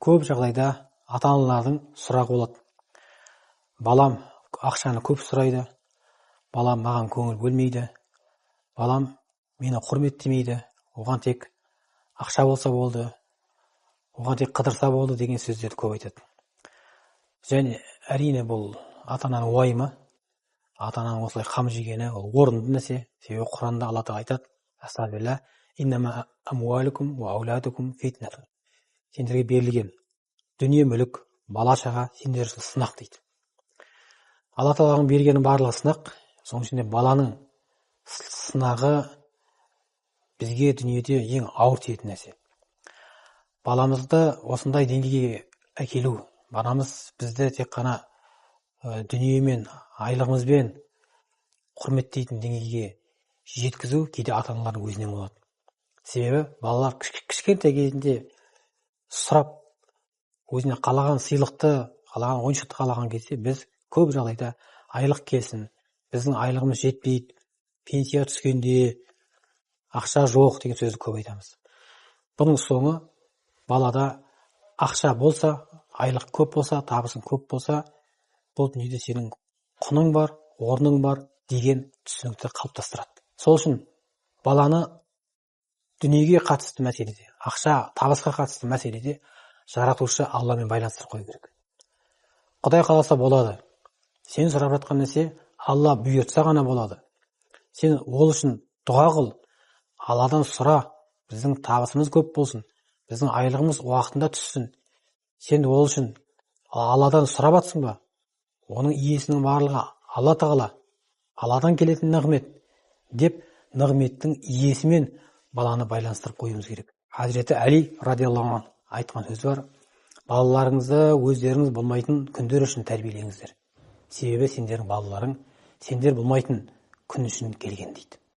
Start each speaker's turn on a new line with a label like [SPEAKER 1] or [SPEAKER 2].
[SPEAKER 1] көп жағдайда ата-аналардың сұрағы болады. Балам ақшаны көп сұрайды, балам маған көңіл бөлмейді, балам мені құрметтемейді, оған тек ақша болса болды, оған тек қыдырса болды деген сөздерді көп айтады. Және әрине бұл ата-ананың уайымы, ата-ананың осылай қам жегені ол орынды нәрсе. Себебі Құранда Алла тағала айтады: "Астағфирулла, иннама амуалукум ва ауладукум фитнатун". Сендерге берілген дүние мүлік, бала шаға сендер үшін сынақ дейді. Алла тағаланың бергені барлығы сынақ. Соның ішінде баланың сынағы бізге дүниеде ең ауыр тиетін нәрсе. Баламызды осындай деңгейге әкелу, баламыз бізді тек қана дүниемен, айлығымызбен құрметтейтін деңгейге жеткізу кейде ата-аналардың өзінен болады. Себебі балалар кішкентай кезінде сұрап, өзіне қалаған сыйлықты, қалаған ойыншықты қалаған кезде біз көп жағдайда айлық келсін, біздің айлығымыз жетпейді, пенсия түскенде ақша жоқ деген сөзді көп айтамыз. Бұның соңы балада ақша болса, айлық көп болса, табысың көп болса, бұл дүниеде сенің құның бар, орның бар деген түсінікті қалыптастырады. Сол үшін баланы дүниеге қатысты мәселеде, ақша, табысқа қатысты мәселеде жаратушы Алламен байланыстырып қою керек. Құдай қаласа болады. Сен сұрап жатқан нәрсе Алла бұйыртса ғана болады. Сен ол үшін дұға қыл, Алладан сұра, біздің табысымыз көп болсын, біздің айлығымыз уақытында түссін. Сен ол үшін Алладан сұрап жатсың ба? Оның иесінің барлығы Алла тағала, Алладан келетін нығмет деп нығметтің иесімен баланы байланыстырып қоюымыз керек. Хазіреті Әли радиаллаху анху айтқан сөз бар: балаларыңызды өздеріңіз болмайтын күндер үшін тәрбиелеңіздер. Себебі сендердің балаларың сендер болмайтын күн үшін келген дейді.